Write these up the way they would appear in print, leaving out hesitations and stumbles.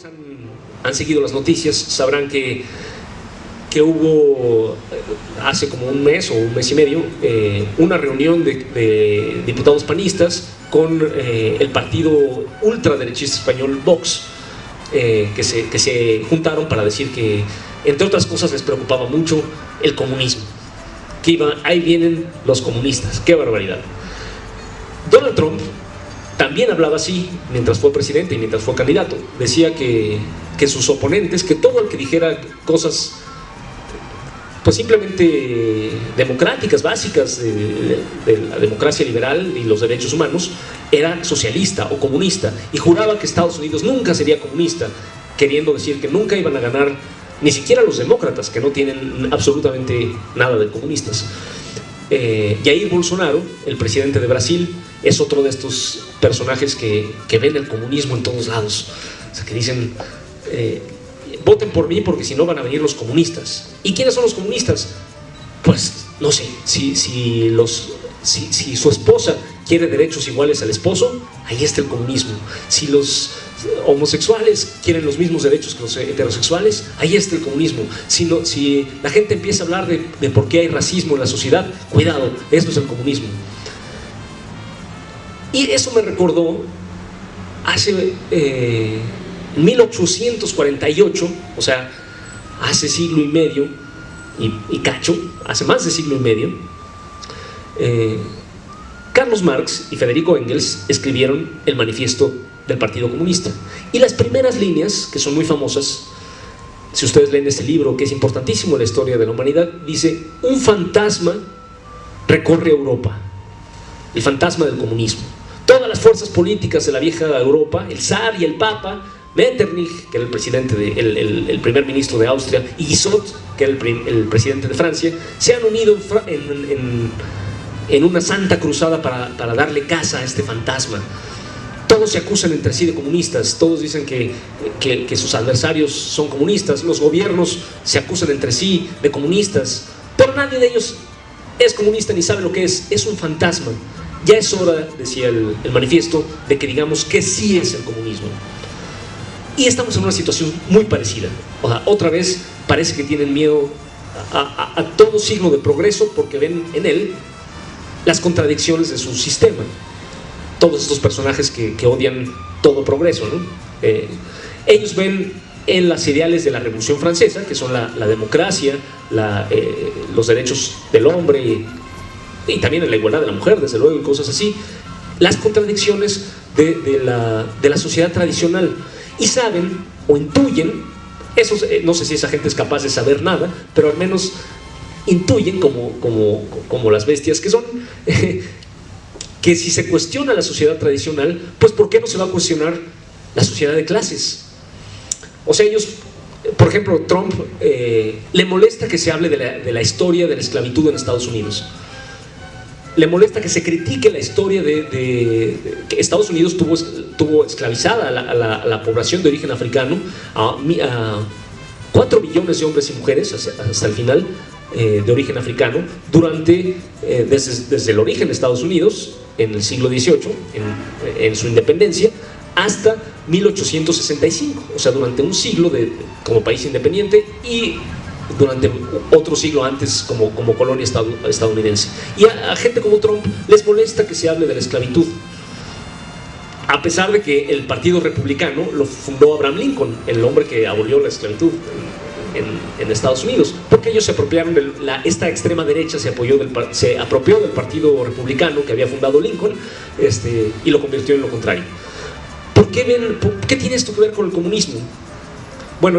ustedes han seguido las noticias sabrán que hubo hace como un mes o un mes y medio una reunión de diputados panistas con el partido ultraderechista español Vox, que se juntaron para decir que, entre otras cosas, les preocupaba mucho el comunismo, que ahí vienen los comunistas. ¡Qué barbaridad! Donald Trump también hablaba así mientras fue presidente y mientras fue candidato. Decía que sus oponentes, que todo el que dijera cosas pues simplemente democráticas, básicas de la democracia liberal y los derechos humanos, era socialista o comunista, y juraba que Estados Unidos nunca sería comunista, queriendo decir que nunca iban a ganar ni siquiera los demócratas, que no tienen absolutamente nada de comunistas. Jair Bolsonaro, el presidente de Brasil, es otro de estos personajes que ven el comunismo en todos lados. O sea, que dicen, voten por mí porque si no van a venir los comunistas. ¿Y quiénes son los comunistas? Pues no sé, si su esposa quiere derechos iguales al esposo, ahí está el comunismo. Si los homosexuales quieren los mismos derechos que los heterosexuales, ahí está el comunismo. Si la gente empieza a hablar de por qué hay racismo en la sociedad, cuidado, esto es el comunismo. Y eso me recordó hace 1848, o sea, hace siglo y medio y cacho, hace más de siglo y medio, Carlos Marx y Federico Engels escribieron el manifiesto del Partido Comunista, y las primeras líneas, que son muy famosas, si ustedes leen ese libro que es importantísimo en la historia de la humanidad, dice: un fantasma recorre Europa, el fantasma del comunismo. Todas las fuerzas políticas de la vieja Europa, el zar y el papa, Metternich, que era el presidente el primer ministro de Austria, y Guizot, que era el presidente de Francia, se han unido en una santa cruzada para darle caza a este fantasma. Todos se acusan entre sí de comunistas, todos dicen que sus adversarios son comunistas, los gobiernos se acusan entre sí de comunistas, pero nadie de ellos es comunista ni sabe lo que es un fantasma. Ya es hora, decía el manifiesto, de que digamos que sí es el comunismo. Y estamos en una situación muy parecida. O sea, otra vez parece que tienen miedo a todo signo de progreso, porque ven en él las contradicciones de su sistema. Todos estos personajes que odian todo progreso, ¿no? Ellos ven en las ideales de la Revolución Francesa, que son la democracia, los derechos del hombre y también en la igualdad de la mujer, desde luego, y cosas así, las contradicciones de la sociedad tradicional. Y saben o intuyen, no sé si esa gente es capaz de saber nada, pero al menos intuyen como las bestias que son, que si se cuestiona la sociedad tradicional, pues ¿por qué no se va a cuestionar la sociedad de clases? O sea, ellos, por ejemplo, Trump le molesta que se hable de la historia de la esclavitud en Estados Unidos. Le molesta que se critique la historia que Estados Unidos tuvo esclavizada a la población de origen africano, a 4 millones de hombres y mujeres hasta el final, de origen africano, desde el origen de Estados Unidos en el siglo XVIII, en su independencia, hasta 1865, o sea, durante un siglo como país independiente y durante otro siglo antes como colonia estadounidense. Y a gente como Trump les molesta que se hable de la esclavitud, a pesar de que el Partido Republicano lo fundó Abraham Lincoln, el hombre que abolió la esclavitud en Estados Unidos, porque ellos se apropiaron esta extrema derecha se apropió del Partido Republicano que había fundado Lincoln, y lo convirtió en lo contrario. ¿Por qué tiene esto que ver con el comunismo? Bueno,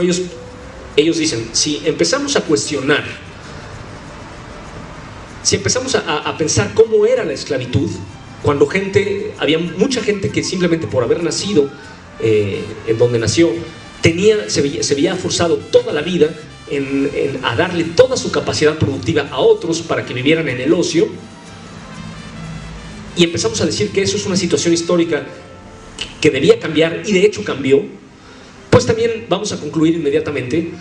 ellos dicen, si empezamos a cuestionar, si empezamos a pensar cómo era la esclavitud, cuando había mucha gente que simplemente por haber nacido en donde nació, se veía forzado toda la vida a darle toda su capacidad productiva a otros para que vivieran en el ocio, y empezamos a decir que eso es una situación histórica que debía cambiar, y de hecho cambió, pues también vamos a concluir inmediatamente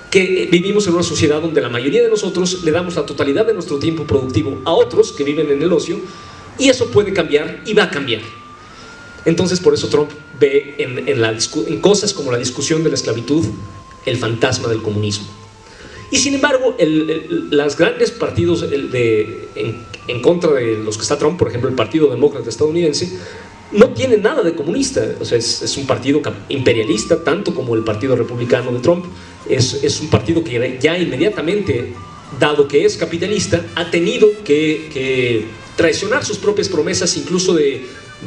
que vivimos en una sociedad donde la mayoría de nosotros le damos la totalidad de nuestro tiempo productivo a otros que viven en el ocio, y eso puede cambiar y va a cambiar. Entonces por eso Trump ve en cosas como la discusión de la esclavitud el fantasma del comunismo. Y sin embargo, los grandes partidos en contra de los que está Trump, por ejemplo el Partido Demócrata estadounidense, no tiene nada de comunista. O sea, es un partido imperialista, tanto como el Partido Republicano de Trump. Es un partido que ya inmediatamente, dado que es capitalista, ha tenido que traicionar sus propias promesas, incluso de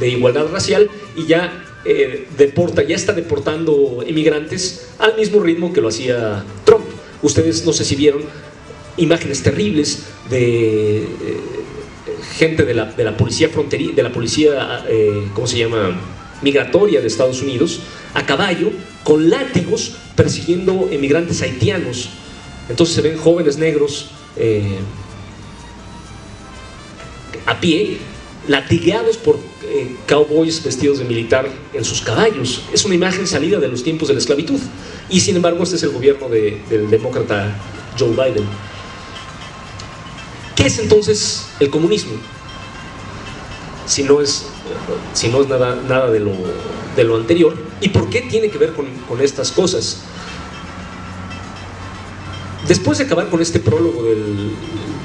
igualdad racial, y ya está deportando emigrantes al mismo ritmo que lo hacía Trump. Ustedes no sé si vieron imágenes terribles de gente de la policía fronteriza, de la policía, ¿cómo se llama?, migratoria de Estados Unidos, a caballo, con látigos, persiguiendo emigrantes haitianos. Entonces se ven jóvenes negros a pie, latigueados por cowboys vestidos de militar en sus caballos. Es una imagen salida de los tiempos de la esclavitud. Y sin embargo este es el gobierno del demócrata Joe Biden. ¿Qué es entonces el comunismo? Si no es nada de lo anterior. ¿Y por qué tiene que ver con estas cosas? Después de acabar con este prólogo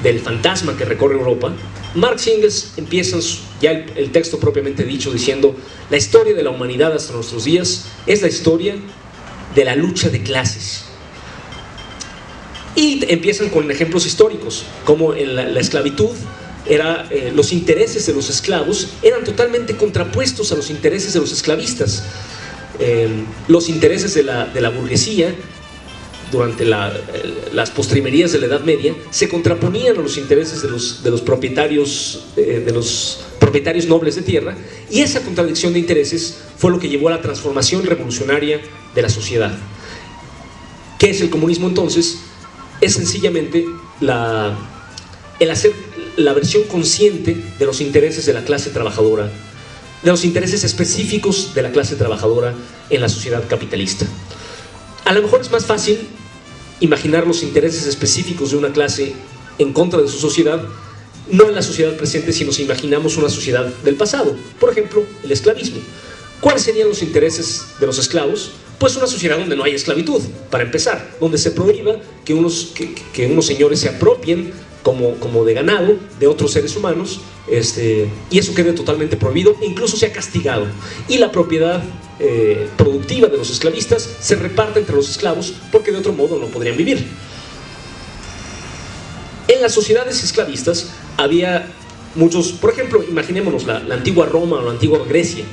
del fantasma que recorre Europa, Marx y Engels empiezan ya el texto propiamente dicho diciendo: la historia de la humanidad hasta nuestros días es la historia de la lucha de clases. Y empiezan con ejemplos históricos, como en la esclavitud los intereses de los esclavos eran totalmente contrapuestos a los intereses de los esclavistas. Los intereses de la burguesía durante las postrimerías de la Edad Media se contraponían a los intereses de los propietarios nobles de tierra, y esa contradicción de intereses fue lo que llevó a la transformación revolucionaria de la sociedad. ¿Qué es el comunismo entonces? Es sencillamente el hacer la versión consciente de los intereses de la clase trabajadora, de los intereses específicos de la clase trabajadora en la sociedad capitalista. A lo mejor es más fácil imaginar los intereses específicos de una clase en contra de su sociedad, no en la sociedad presente, sino si imaginamos una sociedad del pasado. Por ejemplo, el esclavismo. ¿Cuáles serían los intereses de los esclavos? Pues una sociedad donde no hay esclavitud, para empezar, donde se prohíba que unos señores se apropien como de ganado de otros seres humanos, y eso quede totalmente prohibido e incluso sea castigado. Y la propiedad productiva de los esclavistas se reparte entre los esclavos, porque de otro modo no podrían vivir. En las sociedades esclavistas había muchos, por ejemplo, imaginémonos la antigua Roma o la antigua Grecia.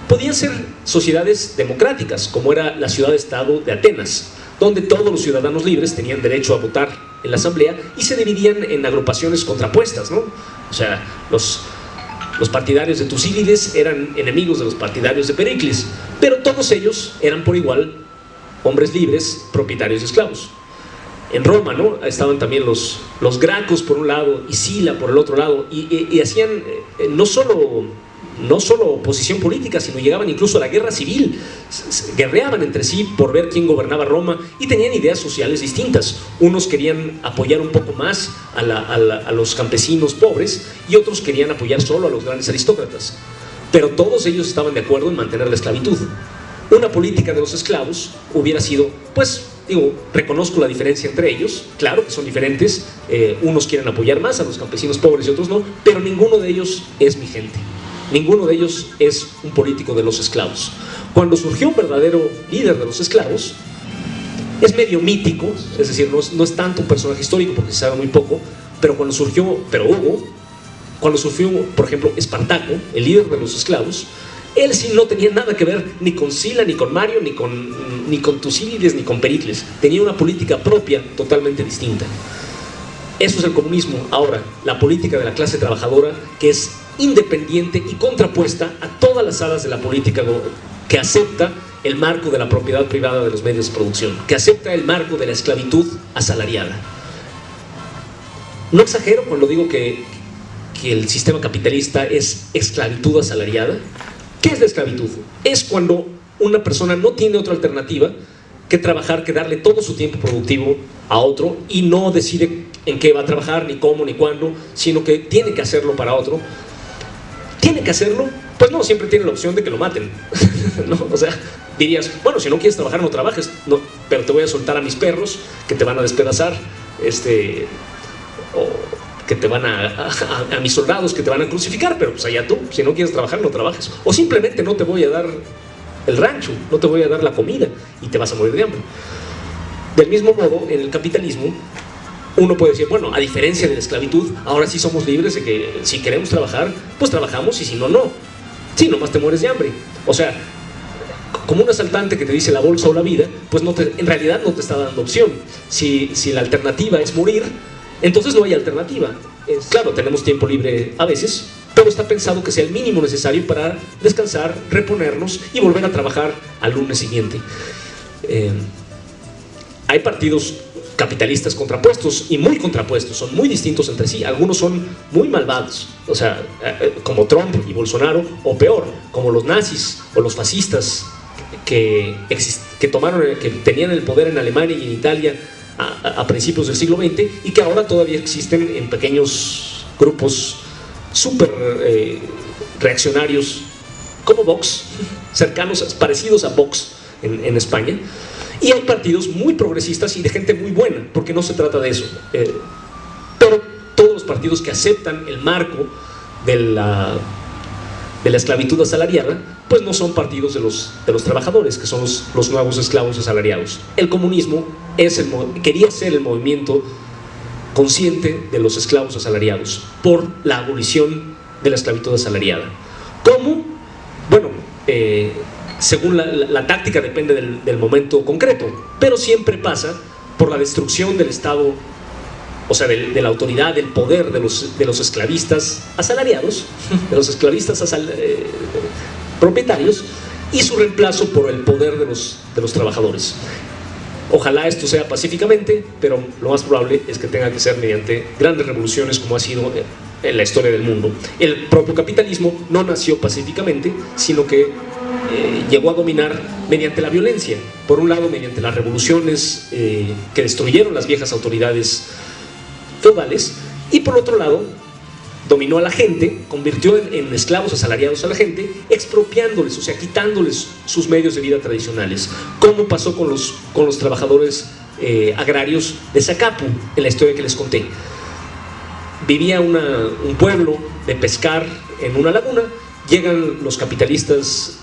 Podían ser sociedades democráticas, como era la ciudad-estado de Atenas, donde todos los ciudadanos libres tenían derecho a votar en la asamblea y se dividían en agrupaciones contrapuestas, ¿no? O sea, los partidarios de Tucídides eran enemigos de los partidarios de Pericles, pero todos ellos eran por igual hombres libres, propietarios de esclavos. En Roma, ¿no?, estaban también los gracos por un lado y Sila por el otro lado, y hacían no solo oposición política, sino llegaban incluso a la guerra civil. Guerreaban entre sí por ver quién gobernaba Roma y tenían ideas sociales distintas. Unos querían apoyar un poco más a los campesinos pobres, y otros querían apoyar solo a los grandes aristócratas. Pero todos ellos estaban de acuerdo en mantener la esclavitud. Una política de los esclavos hubiera sido, reconozco la diferencia entre ellos, claro que son diferentes, unos quieren apoyar más a los campesinos pobres y otros no, pero ninguno de ellos es mi gente. Ninguno de ellos es un político de los esclavos. Cuando surgió un verdadero líder de los esclavos, es medio mítico, es decir, no es tanto un personaje histórico porque se sabe muy poco, pero cuando surgió, por ejemplo, Espartaco, el líder de los esclavos, él sí no tenía nada que ver ni con Sila, ni con Mario, ni con Tucídides, ni con Pericles. Tenía una política propia totalmente distinta. Eso es el comunismo. Ahora, la política de la clase trabajadora, que es independiente y contrapuesta a todas las alas de la política, que acepta el marco de la propiedad privada de los medios de producción, que acepta el marco de la esclavitud asalariada. No exagero cuando digo que el sistema capitalista es esclavitud asalariada. ¿Qué es la esclavitud? Es cuando una persona no tiene otra alternativa que trabajar, que darle todo su tiempo productivo a otro, y no decide en qué va a trabajar, ni cómo, ni cuándo, sino que tiene que hacerlo para otro. Tiene que hacerlo Pues no, siempre tiene la opción de que lo maten, ¿no? O sea, dirías, bueno, si no quieres trabajar, no trabajes, no, pero te voy a soltar a mis perros que te van a despedazar, o que te van a mis soldados que te van a crucificar, pero pues allá tú, si no quieres trabajar, no trabajes. O simplemente no te voy a dar el rancho, no te voy a dar la comida y te vas a morir de hambre. Del mismo modo, en el capitalismo, uno puede decir, bueno, a diferencia de la esclavitud, ahora sí somos libres de que si queremos trabajar, pues trabajamos, y si no, no. Sí, nomás te mueres de hambre. O sea, como un asaltante que te dice la bolsa o la vida, pues en realidad no te está dando opción. Si la alternativa es morir, entonces no hay alternativa. Claro, tenemos tiempo libre a veces, pero está pensado que sea el mínimo necesario para descansar, reponernos y volver a trabajar al lunes siguiente. Hay partidos capitalistas contrapuestos y muy contrapuestos, son muy distintos entre sí. Algunos son muy malvados, o sea, como Trump y Bolsonaro, o peor, como los nazis o los fascistas que tenían el poder en Alemania y en Italia a principios del siglo XX, y que ahora todavía existen en pequeños grupos súper reaccionarios, como Vox, parecidos a Vox en España. Y hay partidos muy progresistas y de gente muy buena, porque no se trata de eso. Pero todos los partidos que aceptan el marco de la esclavitud asalariada, pues no son partidos de los trabajadores, que son los nuevos esclavos asalariados. El comunismo quería ser el movimiento consciente de los esclavos asalariados por la abolición de la esclavitud asalariada. ¿Cómo? Bueno, según la táctica depende del momento concreto, pero siempre pasa por la destrucción del Estado, o sea, de la autoridad, del poder de los esclavistas asalariados, de los esclavistas propietarios, y su reemplazo por el poder de los trabajadores. Ojalá esto sea pacíficamente, pero lo más probable es que tenga que ser mediante grandes revoluciones, como ha sido en la historia del mundo. El propio capitalismo no nació pacíficamente, sino que llegó a dominar mediante la violencia. Por un lado, mediante las revoluciones que destruyeron las viejas autoridades feudales, y por otro lado, dominó a la gente, convirtió en esclavos asalariados a la gente, expropiándoles, o sea, quitándoles sus medios de vida tradicionales, como pasó con los trabajadores agrarios de Zacapu, en la historia que les conté. Vivía un pueblo de pescar en una laguna. Llegan los capitalistas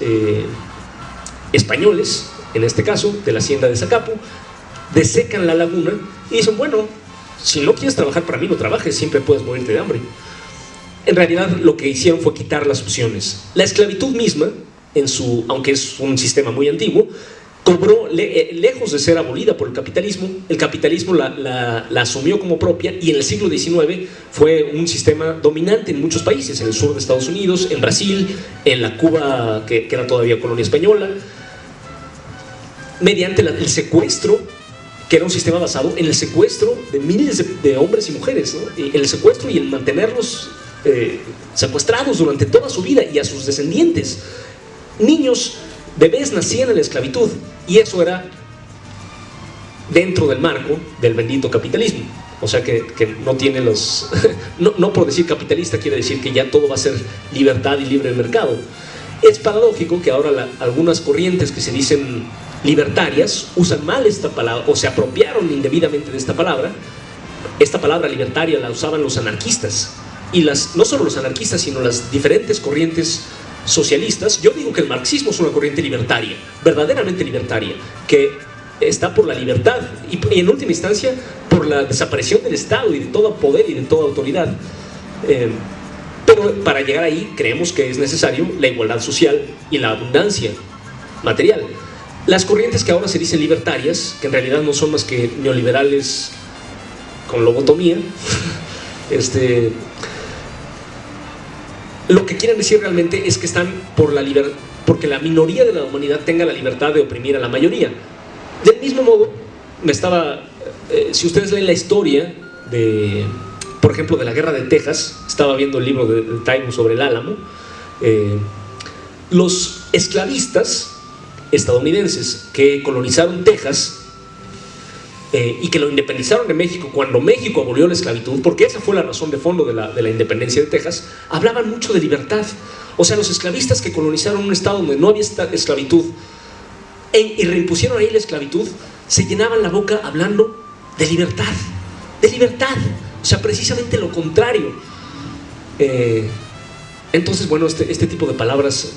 españoles, en este caso, de la hacienda de Zacapu, desecan la laguna y dicen, bueno, si no quieres trabajar para mí, no trabajes, siempre puedes morirte de hambre. En realidad lo que hicieron fue quitar las opciones. La esclavitud misma, aunque es un sistema muy antiguo, cobró, lejos de ser abolida por el capitalismo la asumió como propia, y en el siglo XIX fue un sistema dominante en muchos países, en el sur de Estados Unidos, en Brasil, en la Cuba que era todavía colonia española, mediante el secuestro, que era un sistema basado en el secuestro de miles de hombres y mujeres, ¿no? El secuestro y el mantenerlos secuestrados durante toda su vida, y a sus descendientes. Niños, bebés nacían en la esclavitud, y eso era dentro del marco del bendito capitalismo. O sea que no tiene los... no por decir capitalista quiere decir que ya todo va a ser libertad y libre mercado. Es paradójico que ahora algunas corrientes que se dicen libertarias usan mal esta palabra, o se apropiaron indebidamente de esta palabra. Esta palabra libertaria la usaban los anarquistas, y no solo los anarquistas, sino las diferentes corrientes socialistas. Yo digo que el marxismo es una corriente libertaria, verdaderamente libertaria, que está por la libertad y en última instancia por la desaparición del Estado y de todo poder y de toda autoridad. Pero para llegar ahí creemos que es necesario la igualdad social y la abundancia material. Las corrientes que ahora se dicen libertarias, que en realidad no son más que neoliberales con lobotomía, lo que quieren decir realmente es que están por la libertad, porque la minoría de la humanidad tenga la libertad de oprimir a la mayoría. Del mismo modo, si ustedes leen la historia por ejemplo, de la guerra de Texas, estaba viendo el libro de Taimo sobre el Álamo, los esclavistas estadounidenses que colonizaron Texas y que lo independizaron de México cuando México abolió la esclavitud, porque esa fue la razón de fondo de la independencia de Texas, hablaban mucho de libertad. O sea, los esclavistas que colonizaron un estado donde no había esclavitud y reimpusieron ahí la esclavitud, se llenaban la boca hablando de libertad, de libertad. O sea, precisamente lo contrario. Entonces, bueno, este tipo de palabras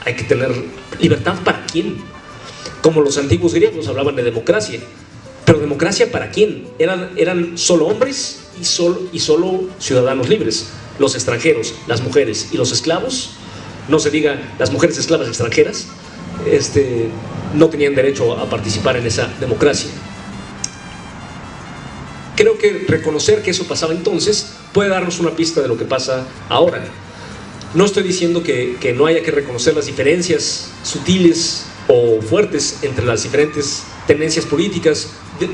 hay que tener. ¿Libertad para quién? Como los antiguos griegos hablaban de democracia. Pero ¿democracia para quién? Eran solo hombres y solo ciudadanos libres. Los extranjeros, las mujeres y los esclavos, no se diga las mujeres esclavas extranjeras, no tenían derecho a participar en esa democracia. Creo que reconocer que eso pasaba entonces puede darnos una pista de lo que pasa ahora. No estoy diciendo que no haya que reconocer las diferencias sutiles o fuertes entre las diferentes tendencias políticas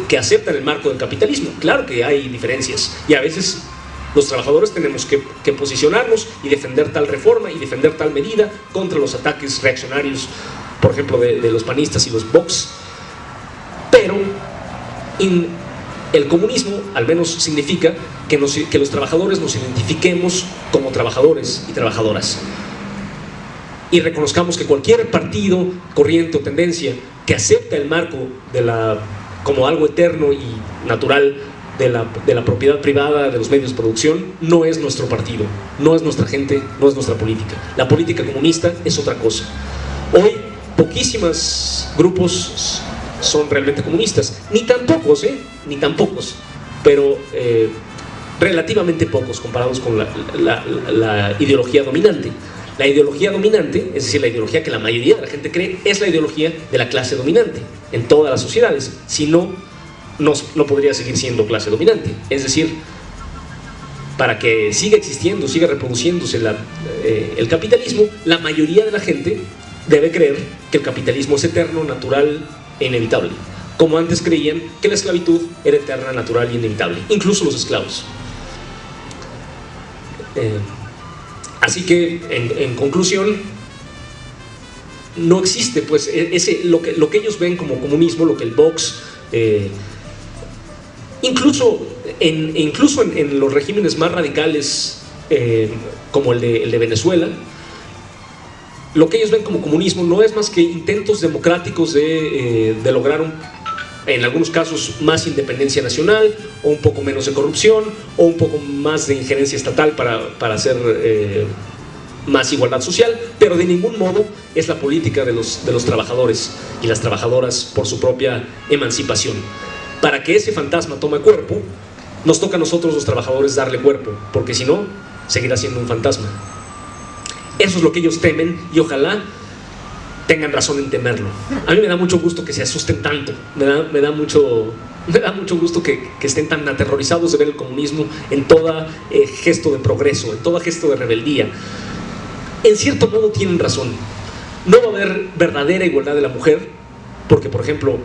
que aceptan el marco del capitalismo. Claro que hay diferencias y a veces los trabajadores tenemos que posicionarnos y defender tal reforma y defender tal medida contra los ataques reaccionarios, por ejemplo, de los panistas y los Vox. Pero el comunismo al menos significa que los trabajadores nos identifiquemos como trabajadores y trabajadoras y reconozcamos que cualquier partido, corriente o tendencia que acepta el marco como algo eterno y natural de la propiedad privada, de los medios de producción, no es nuestro partido, no es nuestra gente, no es nuestra política. La política comunista es otra cosa. Hoy poquísimos grupos son realmente comunistas, ni tan pocos, pero relativamente pocos comparados con la ideología dominante. La ideología dominante, es decir, la ideología que la mayoría de la gente cree, es la ideología de la clase dominante en todas las sociedades. Si no, no podría seguir siendo clase dominante. Es decir, para que siga existiendo, siga reproduciéndose el capitalismo, la mayoría de la gente debe creer que el capitalismo es eterno, natural e inevitable, como antes creían que la esclavitud era eterna, natural e inevitable, incluso los esclavos. Así que, en conclusión, no existe pues lo que ellos ven como comunismo, lo que el Vox, incluso en los regímenes más radicales, como el de Venezuela, lo que ellos ven como comunismo no es más que intentos democráticos de lograr en algunos casos más independencia nacional, o un poco menos de corrupción, o un poco más de injerencia estatal para hacer más igualdad social, pero de ningún modo es la política de los trabajadores y las trabajadoras por su propia emancipación. Para que ese fantasma tome cuerpo, nos toca a nosotros los trabajadores darle cuerpo, porque si no, seguirá siendo un fantasma. Eso es lo que ellos temen y ojalá tengan razón en temerlo. A mí me da mucho gusto que se asusten tanto, me da mucho gusto que estén tan aterrorizados de ver el comunismo en todo gesto de progreso, en todo gesto de rebeldía. En cierto modo tienen razón. No va a haber verdadera igualdad de la mujer, porque por ejemplo,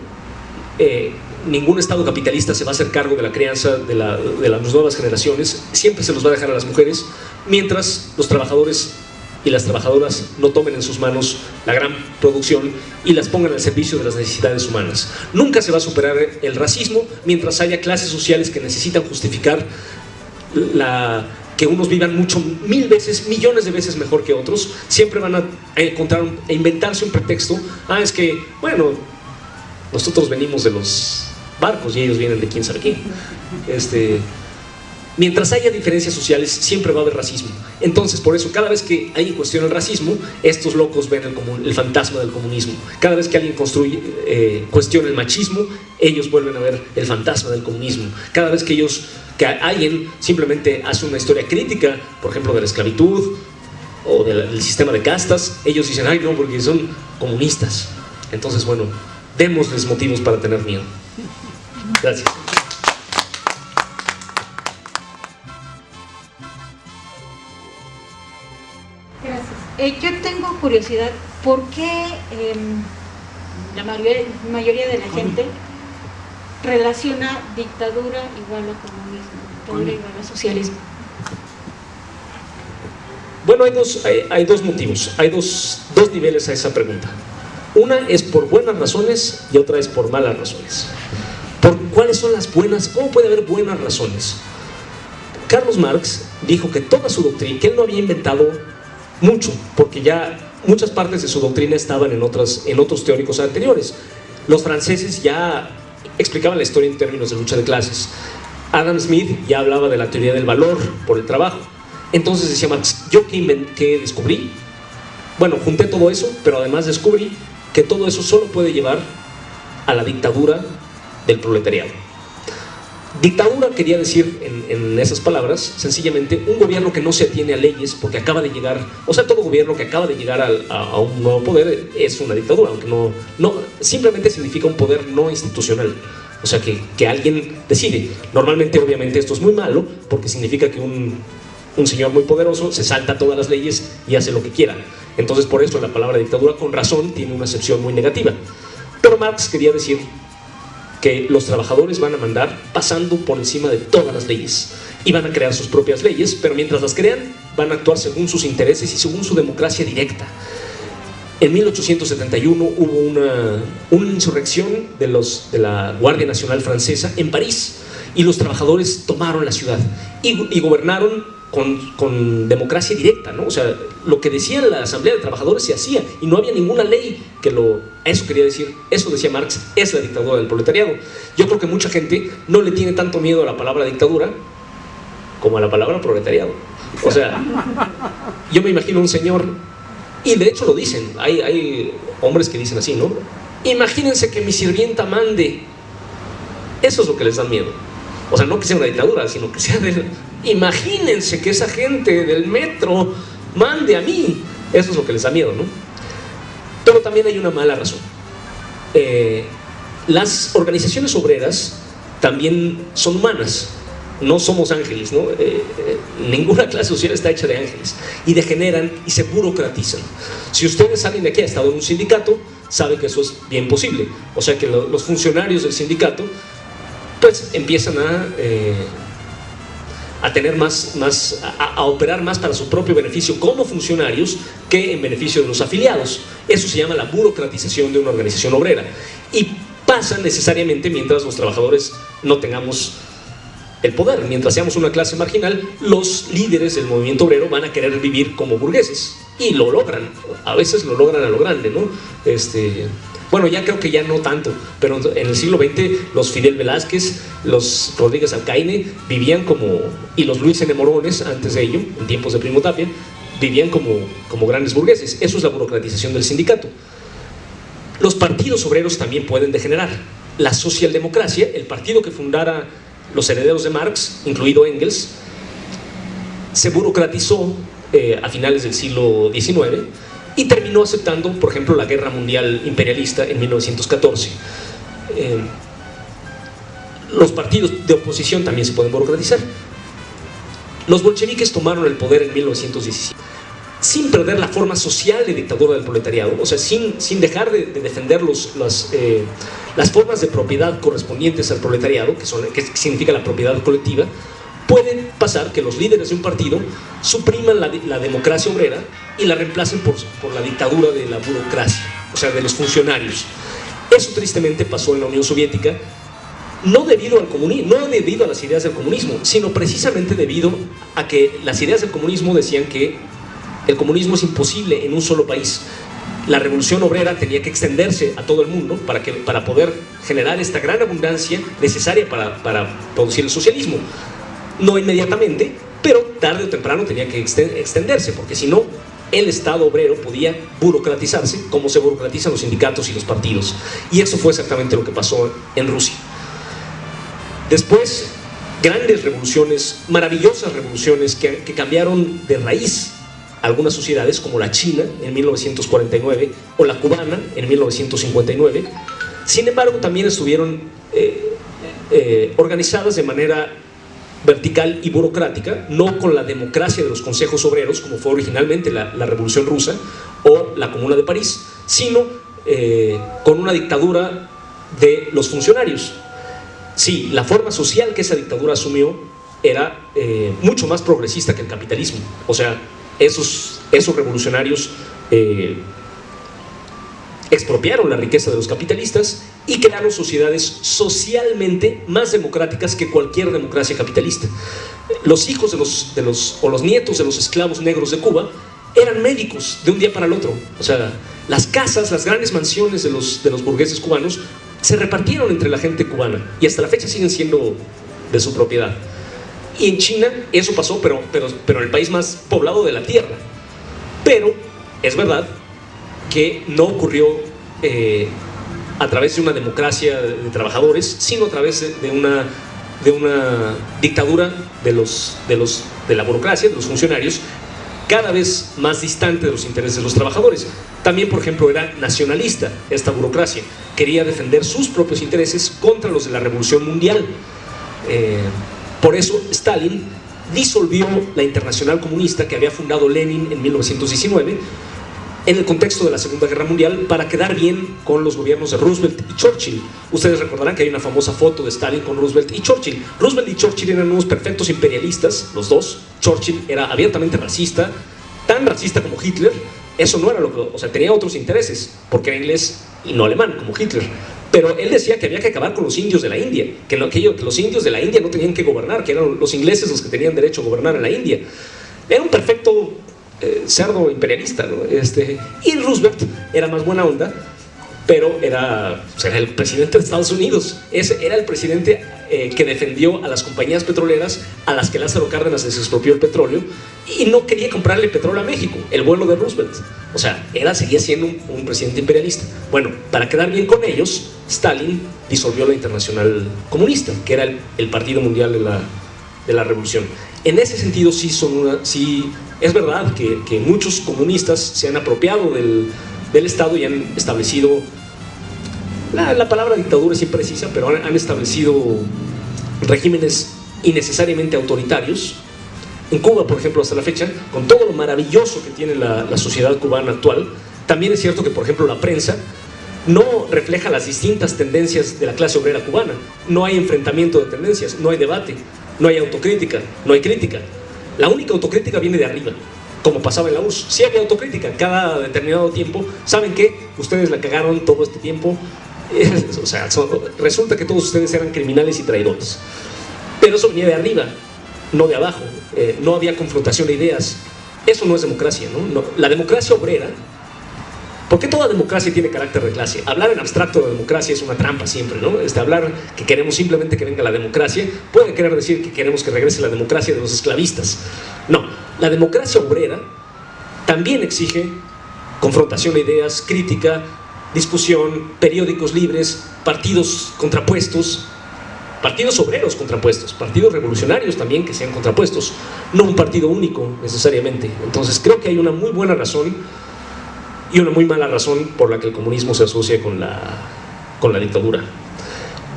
ningún estado capitalista se va a hacer cargo de la crianza de las nuevas generaciones, siempre se los va a dejar a las mujeres, mientras los trabajadores y las trabajadoras no tomen en sus manos la gran producción y las pongan al servicio de las necesidades humanas. Nunca se va a superar el racismo mientras haya clases sociales que necesitan justificar que unos vivan mil veces, millones de veces mejor que otros. Siempre van a encontrar e inventarse un pretexto. Es que, bueno, nosotros venimos de los barcos y ellos vienen de quién sabe qué. Mientras haya diferencias sociales, siempre va a haber racismo. Entonces, por eso, cada vez que alguien cuestiona el racismo, estos locos ven el fantasma del comunismo. Cada vez que alguien cuestiona el machismo, ellos vuelven a ver el fantasma del comunismo. Cada vez que alguien simplemente hace una historia crítica, por ejemplo, de la esclavitud o del sistema de castas, ellos dicen, ay no, porque son comunistas. Entonces, bueno, démosles motivos para tener miedo. Gracias. Yo tengo curiosidad, ¿por qué la mayoría de la gente relaciona dictadura igual a comunismo, dictadura igual a socialismo? Bueno, hay dos motivos, hay dos niveles a esa pregunta. Una es por buenas razones y otra es por malas razones. ¿Cuáles son las buenas? ¿Cómo puede haber buenas razones? Carlos Marx dijo que toda su doctrina, que él no había inventado mucho, porque ya muchas partes de su doctrina estaban en otros teóricos anteriores. Los franceses ya explicaban la historia en términos de lucha de clases. Adam Smith ya hablaba de la teoría del valor por el trabajo. Entonces decía Marx, ¿yo qué descubrí? Bueno, junté todo eso, pero además descubrí que todo eso solo puede llevar a la dictadura del proletariado. Dictadura quería decir, en esas palabras, sencillamente un gobierno que no se atiene a leyes porque acaba de llegar, o sea, todo gobierno que acaba de llegar a un nuevo poder es una dictadura, aunque no simplemente significa un poder no institucional. O sea, que alguien decide. Normalmente, obviamente, esto es muy malo porque significa que un señor muy poderoso se salta todas las leyes y hace lo que quiera. Entonces, por eso la palabra dictadura, con razón, tiene una acepción muy negativa. Pero Marx quería decir que los trabajadores van a mandar pasando por encima de todas las leyes y van a crear sus propias leyes, pero mientras las crean van a actuar según sus intereses y según su democracia directa. En 1871 hubo una insurrección de la Guardia Nacional Francesa en París y los trabajadores tomaron la ciudad y gobernaron con democracia directa, ¿no? O sea, lo que decía la Asamblea de Trabajadores se hacía y no había ninguna ley que eso quería decir, eso decía Marx, es la dictadura del proletariado. Yo creo que mucha gente no le tiene tanto miedo a la palabra dictadura como a la palabra proletariado. O sea, yo me imagino un señor, y de hecho lo dicen, hay hombres que dicen así, ¿no? Imagínense que mi sirvienta mande. Eso es lo que les da miedo. O sea, no que sea una dictadura, sino que sea imagínense que esa gente del metro mande a mí. Eso es lo que les da miedo, ¿no? Pero también hay una mala razón. Las organizaciones obreras también son humanas. No somos ángeles, ¿no? Ninguna clase social está hecha de ángeles. Y degeneran y se burocratizan. Si ustedes salen de aquí, ha estado en un sindicato, saben que eso es bien posible. O sea que los funcionarios del sindicato pues empiezan a tener a operar más para su propio beneficio como funcionarios que en beneficio de los afiliados. Eso se llama la burocratización de una organización obrera. Y pasa necesariamente mientras los trabajadores no tengamos el poder. Mientras seamos una clase marginal, los líderes del movimiento obrero van a querer vivir como burgueses. Y lo logran. A veces lo logran a lo grande, ¿no? Bueno, ya creo que ya no tanto, pero en el siglo XX los Fidel Velázquez, los Rodríguez Alcaine vivían y los Luis N. Morones antes de ello, en tiempos de Primo Tapia, vivían como grandes burgueses. Eso es la burocratización del sindicato. Los partidos obreros también pueden degenerar. La socialdemocracia, el partido que fundara los herederos de Marx, incluido Engels, se burocratizó a finales del siglo XIX y terminó aceptando, por ejemplo, la guerra mundial imperialista en 1914. Los partidos de oposición también se pueden burocratizar. Los bolcheviques tomaron el poder en 1917 sin perder la forma social de dictadura del proletariado, o sea, sin dejar de defender las formas de propiedad correspondientes al proletariado, que significa la propiedad colectiva. Puede pasar que los líderes de un partido supriman la democracia obrera y la reemplacen por la dictadura de la burocracia, o sea, de los funcionarios. Eso tristemente pasó en la Unión Soviética, no debido al comunismo, no debido a las ideas del comunismo, sino precisamente debido a que las ideas del comunismo decían que el comunismo es imposible en un solo país. La revolución obrera tenía que extenderse a todo el mundo para poder generar esta gran abundancia necesaria para producir el socialismo. No inmediatamente, pero tarde o temprano tenía que extenderse, porque si no, el Estado obrero podía burocratizarse como se burocratizan los sindicatos y los partidos. Y eso fue exactamente lo que pasó en Rusia. Después, grandes revoluciones, maravillosas revoluciones que cambiaron de raíz algunas sociedades, como la China en 1949 o la cubana en 1959. Sin embargo, también estuvieron organizadas de manera vertical y burocrática, no con la democracia de los consejos obreros, como fue originalmente la Revolución Rusa o la Comuna de París, sino con una dictadura de los funcionarios. Sí, la forma social que esa dictadura asumió era mucho más progresista que el capitalismo. O sea, esos revolucionarios expropiaron la riqueza de los capitalistas y crearon sociedades socialmente más democráticas que cualquier democracia capitalista. Los hijos o los nietos de los esclavos negros de Cuba eran médicos de un día para el otro. O sea, las casas, las grandes mansiones de los burgueses cubanos se repartieron entre la gente cubana y hasta la fecha siguen siendo de su propiedad. Y en China eso pasó, pero en el país más poblado de la tierra. Pero es verdad que no ocurrió a través de una democracia de trabajadores, sino a través de una dictadura de la burocracia, de los funcionarios, cada vez más distante de los intereses de los trabajadores. También, por ejemplo, era nacionalista esta burocracia, quería defender sus propios intereses contra los de la Revolución Mundial. Por eso Stalin disolvió la Internacional Comunista que había fundado Lenin en 1919 en el contexto de la Segunda Guerra Mundial para quedar bien con los gobiernos de Roosevelt y Churchill. Ustedes recordarán que hay una famosa foto de Stalin con Roosevelt y Churchill. Roosevelt y Churchill eran unos perfectos imperialistas, los dos. Churchill era abiertamente racista, tan racista como Hitler. Eso no era lo que... O sea, tenía otros intereses, porque era inglés y no alemán, como Hitler. Pero él decía que había que acabar con los indios de la India, que los indios de la India no tenían que gobernar, que eran los ingleses los que tenían derecho a gobernar en la India. Era un perfecto cerdo imperialista, ¿no? Y Roosevelt era más buena onda, pero era el presidente de Estados Unidos. Ese era el presidente que defendió a las compañías petroleras a las que Lázaro Cárdenas les expropió el petróleo y no quería comprarle petróleo a México, el vuelo de Roosevelt. O sea, seguía siendo un presidente imperialista. Bueno, para quedar bien con ellos, Stalin disolvió la Internacional Comunista, que era el partido mundial de la revolución. En ese sentido sí es verdad que muchos comunistas se han apropiado del Estado y han establecido, la palabra dictadura es imprecisa, pero han establecido regímenes innecesariamente autoritarios. En Cuba, por ejemplo, hasta la fecha, con todo lo maravilloso que tiene la sociedad cubana actual, también es cierto que, por ejemplo, la prensa no refleja las distintas tendencias de la clase obrera cubana. No hay enfrentamiento de tendencias, no hay debate, no hay autocrítica, no hay crítica. La única autocrítica viene de arriba, como pasaba en la URSS. Sí había autocrítica cada determinado tiempo. ¿Saben qué? Ustedes la cagaron todo este tiempo. O sea, resulta que todos ustedes eran criminales y traidores. Pero eso venía de arriba, no de abajo. No había confrontación de ideas. Eso no es democracia, ¿no? La democracia obrera... ¿Por qué toda democracia tiene carácter de clase? Hablar en abstracto de democracia es una trampa siempre, ¿no? Hablar que queremos simplemente que venga la democracia puede querer decir que queremos que regrese la democracia de los esclavistas. No, la democracia obrera también exige confrontación de ideas, crítica, discusión, periódicos libres, partidos contrapuestos, partidos obreros contrapuestos, partidos revolucionarios también que sean contrapuestos, no un partido único necesariamente. Entonces creo que hay una muy buena razón y una muy mala razón por la que el comunismo se asocia con la dictadura.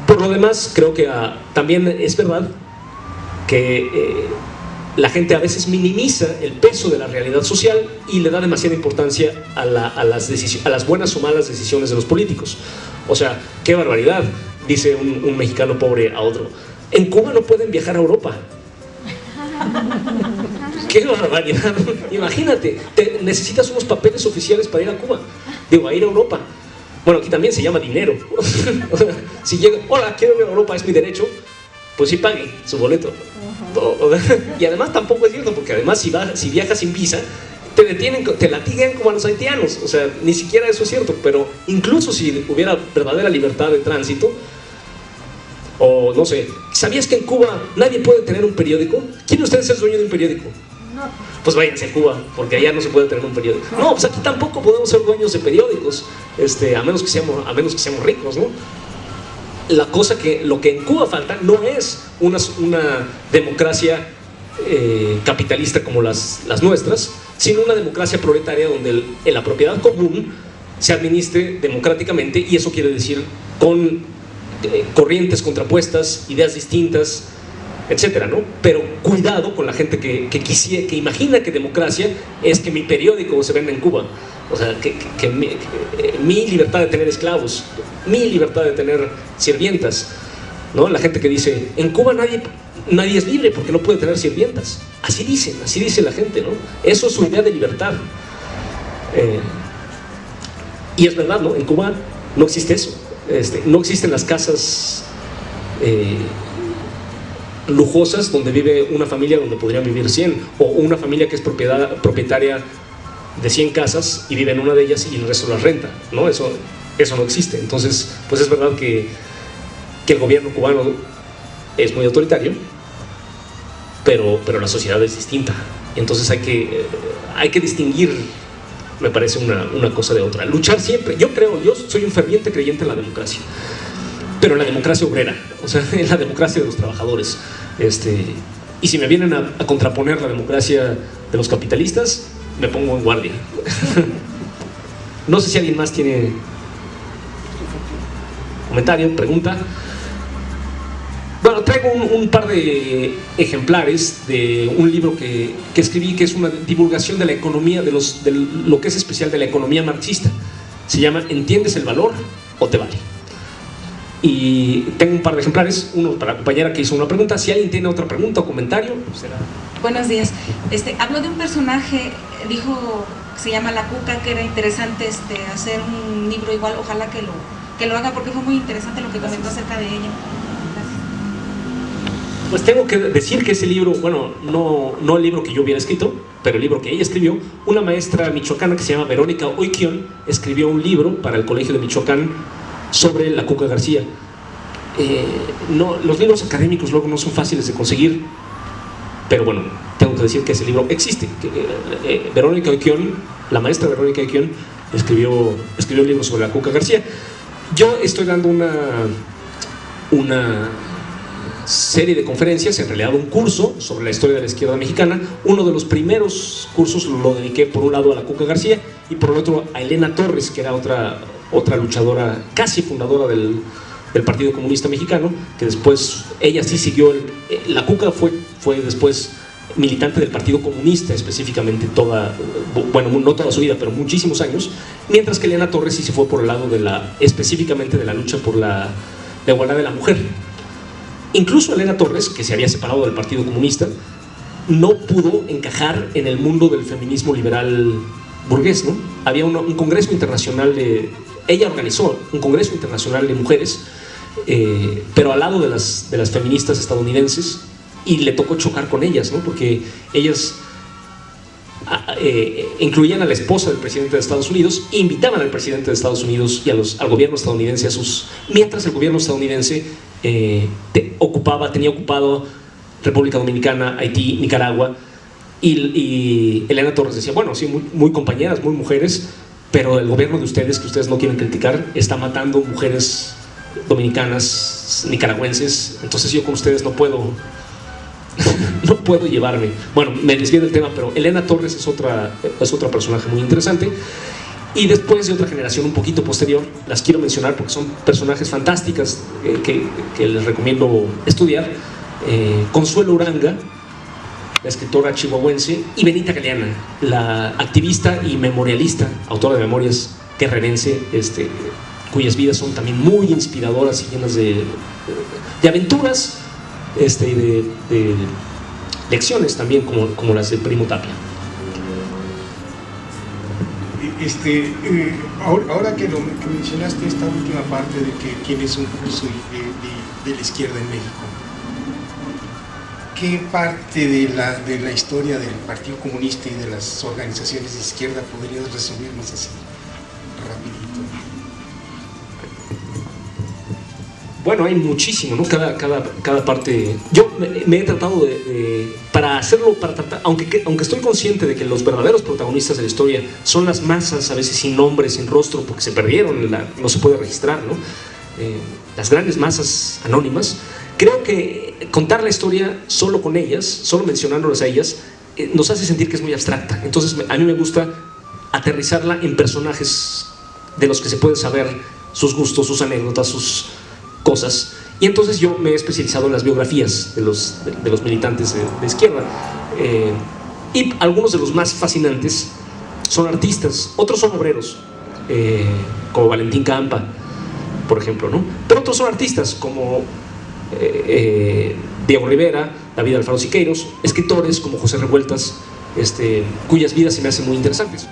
Por lo demás, creo que también es verdad que la gente a veces minimiza el peso de la realidad social y le da demasiada importancia a las buenas o malas decisiones de los políticos. O sea, qué barbaridad, dice un mexicano pobre a otro. En Cuba no pueden viajar a Europa. ¡Qué barbaridad! Imagínate, necesitas unos papeles oficiales para ir a Cuba. Digo, a ir a Europa. Bueno, aquí también se llama dinero. Si llega, hola, quiero ir a Europa, es mi derecho, pues sí pague su boleto. Y además tampoco es cierto, porque además si viajas sin visa, te detienen, te latiguan como a los haitianos. O sea, ni siquiera eso es cierto. Pero incluso si hubiera verdadera libertad de tránsito, o no sé, ¿sabías que en Cuba nadie puede tener un periódico? ¿Quién de ustedes es dueño de un periódico? No. Pues váyanse a Cuba, porque allá no se puede tener un periódico. No, pues aquí tampoco podemos ser dueños de periódicos, a menos que seamos ricos, ¿no? Lo que en Cuba falta no es una democracia capitalista como las nuestras, sino una democracia proletaria donde la propiedad común se administre democráticamente, y eso quiere decir con corrientes contrapuestas, ideas distintas, etcétera, ¿no? Pero cuidado con la gente que imagina que democracia es que mi periódico se venda en Cuba. O sea, que mi libertad de tener esclavos, mi libertad de tener sirvientas, ¿no? La gente que dice, en Cuba nadie es libre porque no puede tener sirvientas. Así dice la gente, ¿no? Eso es su idea de libertad. Y es verdad, ¿no? En Cuba no existe eso. No existen las casas lujosas donde vive una familia donde podrían vivir 100, o una familia que es propietaria de 100 casas y vive en una de ellas y el resto las renta, ¿no? Eso no existe. Entonces, pues es verdad que el gobierno cubano es muy autoritario, pero la sociedad es distinta. Y entonces hay que distinguir, me parece, una cosa de otra. Luchar siempre. Yo soy un ferviente creyente en la democracia, pero en la democracia obrera, o sea, en la democracia de los trabajadores. Y si me vienen a contraponer la democracia de los capitalistas, me pongo en guardia. No sé si alguien más tiene comentario, pregunta. Bueno, traigo un par de ejemplares de un libro que escribí, que es una divulgación de la economía, de lo que es especial de la economía marxista. Se llama ¿Entiendes el valor o te vale? Y tengo un par de ejemplares, uno para la compañera que hizo una pregunta. Si alguien tiene otra pregunta o comentario, será... Buenos días. Habló de un personaje, dijo, se llama La Cuca, que era interesante hacer un libro igual. Ojalá que lo haga, porque fue muy interesante lo que comentó acerca de ella. Gracias. Pues tengo que decir que ese libro, bueno, no el libro que yo hubiera escrito, pero el libro que ella escribió, una maestra michoacana que se llama Verónica Oiquión, escribió un libro para el Colegio de Michoacán sobre la Cuca García. Los libros académicos luego no son fáciles de conseguir, pero bueno, tengo que decir que ese libro existe. Verónica Oiquión, la maestra Verónica Oiquión, escribió un libro sobre la Cuca García. Yo estoy dando una serie de conferencias, en realidad un curso sobre la historia de la izquierda mexicana. Uno de los primeros cursos lo dediqué por un lado a la Cuca García y por el otro a Elena Torres, que era otra luchadora, casi fundadora del Partido Comunista Mexicano, que después ella sí siguió, la Cuca fue después militante del Partido Comunista específicamente bueno, no toda su vida, pero muchísimos años, mientras que Elena Torres sí se fue por el lado específicamente de la lucha por la igualdad de la mujer. Incluso Elena Torres, que se había separado del Partido Comunista, no pudo encajar en el mundo del feminismo liberal burgués, ¿no? Había un congreso internacional ella organizó un congreso internacional de mujeres, pero al lado de las feministas estadounidenses, y le tocó chocar con ellas, ¿no? Porque ellas incluían a la esposa del presidente de Estados Unidos, e invitaban al presidente de Estados Unidos y al gobierno estadounidense mientras el gobierno estadounidense tenía ocupado República Dominicana, Haití, Nicaragua, y Elena Torres decía, bueno, sí, muy compañeras, muy mujeres, pero el gobierno de ustedes, que ustedes no quieren criticar, está matando mujeres dominicanas, nicaragüenses, entonces yo con ustedes no puedo llevarme. Bueno, me desvié del tema, pero Elena Torres es otra personaje muy interesante. Y después de otra generación un poquito posterior, las quiero mencionar porque son personajes fantásticas que les recomiendo estudiar. Consuelo Uranga, la escritora chihuahuense, y Benita Galeana, la activista y memorialista, autora de memorias guerrerense, cuyas vidas son también muy inspiradoras y llenas de aventuras y de lecciones también, como las de Primo Tapia. Ahora que mencionaste esta última parte de que tienes un curso de la izquierda en México, ¿qué parte de la historia del Partido Comunista y de las organizaciones de izquierda podrías resumirnos así, rapidito? Bueno, hay muchísimo, ¿no? Cada parte. Yo me he tratado para hacerlo, aunque estoy consciente de que los verdaderos protagonistas de la historia son las masas, a veces sin nombre, sin rostro, porque se perdieron, no se puede registrar, ¿no? Las grandes masas anónimas. Creo que contar la historia solo con ellas, solo mencionándolas a ellas, nos hace sentir que es muy abstracta. Entonces a mí me gusta aterrizarla en personajes de los que se puede saber sus gustos, sus anécdotas, sus cosas. Y entonces yo me he especializado en las biografías de los militantes de izquierda. Y algunos de los más fascinantes son artistas, otros son obreros, como Valentín Campa, por ejemplo, ¿no? Pero otros son artistas como Diego Rivera, David Alfaro Siqueiros, escritores como José Revueltas, cuyas vidas se me hacen muy interesantes.